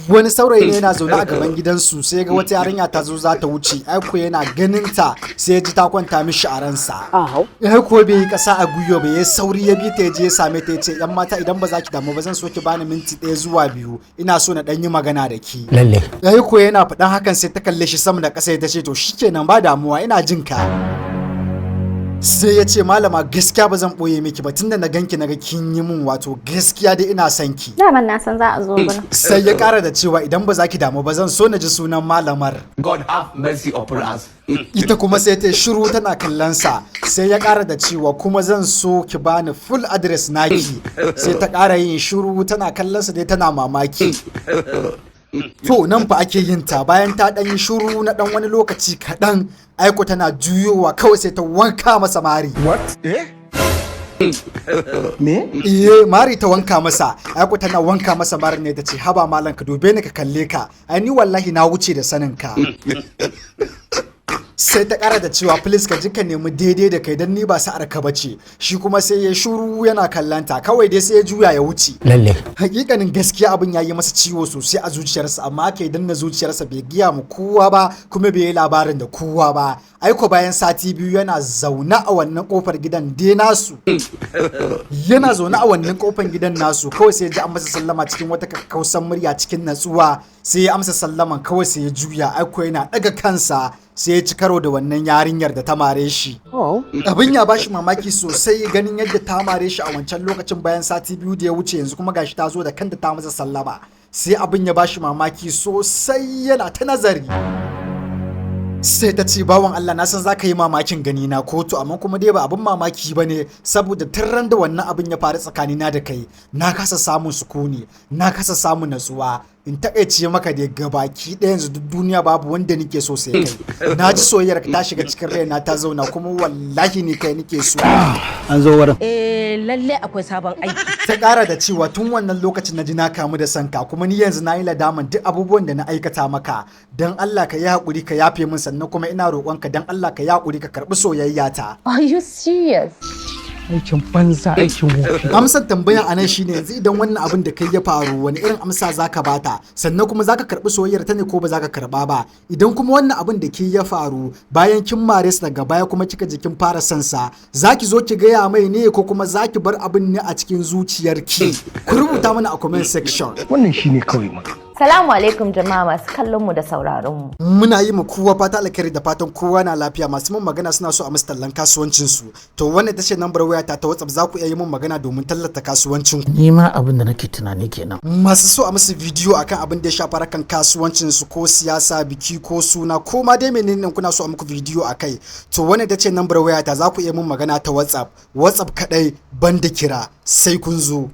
wani saurayi ne yana zaune a gaban gidansu sai ga wata yarinya ta zo za ta wuce aiko yana ganin ta sai ya ji ta kwanta mishi a ransa aiko bai yi kasa a guyo bai ya sauri ya bi ta ya je ya same ta ya ce yan mata idan ba za ki damu ba zan so ki bani minti 1 zuwa 2 ina so na dan yi magana da ki lalle aiko yana faɗan hakan sai ta kalle shi sama da ƙasa ya ce to shikenan ba damuwa ina jin ka sai ya ce malama gaskiya ba zan boye miki ba tunda na ganki naga kin yi mun wato gaskiya dai ina son ki daman na san za a zo gurin sai ya kara da cewa idan ba za ki damu ba zan so na ji sunan malamar God have mercy upon us. ita kuma sai ta shiru tana kallon sa sai ya kara da cewa kuma zan so ki bani full address naki sai ta kara yin shiru tana kallon sa dai tana mamaki to nan fa ake yin ta bayan ta dan yi shiru na dan wani lokaci kaɗan aiko tana juyowa kawai sai ta wanka masa mari What? Me? mari ta wanka masa aiko tana wanka masa mari ne ta ce haba malam ka dube ni ka kalle ka ai ni wallahi na wuce da sanin ka sai ta kara da cewa please ka ji ka nemi daidai da kai dan ni ba sa'ar ka bace shi kuma sai ya shuru yana kallanta kawai dai sai ya juya ya wuce lalle hakikanin gaskiya abin ya yi masa ciwo sosai a zuciyarsa amma aka yi danna zuciyarsa bai giya mu kowa ba kuma bai yi labarin da kowa ba aiko bayan sati 2 yana zaune a wannan kofar gidan dai nasu yana zaune a wannan kofar gidan nasu kawai sai ya ji an masa sallama cikin wata kakkausan murya cikin natsuwa sai ya amsa sallaman kawai sai ya juya aiko yana daga kansa sai ya ci karo da wannan yarinyar da ta mare shi abin ya bashi mamaki sosai ganin yadda ta mare shi a wancan lokacin bayan sati 2 da ya wuce yanzu kuma gashi ta zo da kanta ta masa sallama sai abin ya bashi mamaki sosai yana ta nazari sai ta ce bawan Allah na san zaka yi mamakin gani na kotu amma kuma dai ba abin mamaki bane saboda ran da wannan abin ya faru tsakanina da kai na kasa samun sukuni na kasa samun natsuwa in takaice maka da gabaki ɗaya yanzu duk duniya babu wanda nake so sai kai na ji soyayyar ta shiga cikin raina ta zauna kuma wallahi ni kai nake so an zo wurin lalle akwai sabon aiki ta ƙara da cewa tun wannan lokacin na ji na kamu da sanka kuma ni yanzu na yi ladaman duk abubuwan da na aikata maka dan Allah ka yi haƙuri ka yafe min sannan kuma ina roƙonka dan Allah ka yi haƙuri ka karɓi soyayya ta are you serious aikin banza aikin wofi amsar tambayan anan shine yanzu idan wannan abin da kai ya faru wani irin amsa zaka bata sannan kuma zaka karbi soyayyar ta ne ko ba zaka karba ba idan kuma wannan abin da ke ya faru bayan kin mare sa daga baya kuma kika ji kin fara son sa zaki zo ki gaya mai ne ko kuma zaki bar abin ne a cikin zuciyarki ku rubuta mana a comment section wannan shine kawai magana Salamu alaikum jama'a masu kallon mu da sauraron mu. Muna yi mu kowa fata alkhairi da fatan kowa na lafiya masu mun magana suna so a musu tallan kasuwancin su. To wannan ita ce number waya ta WhatsApp za ku iya yi mun magana domin tallata kasuwancin ku. ni ma abin da nake tunani kenan Masu so a musu bidiyo akan abin da ya shafa rakan kasuwancin su ko siyasa biki ko suna ko ma dai menene kuna so a muku bidiyo akai. To wannan ita ce number waya ta za ku iya mun magana ta WhatsApp. WhatsApp kadai banda kira sai kun zo.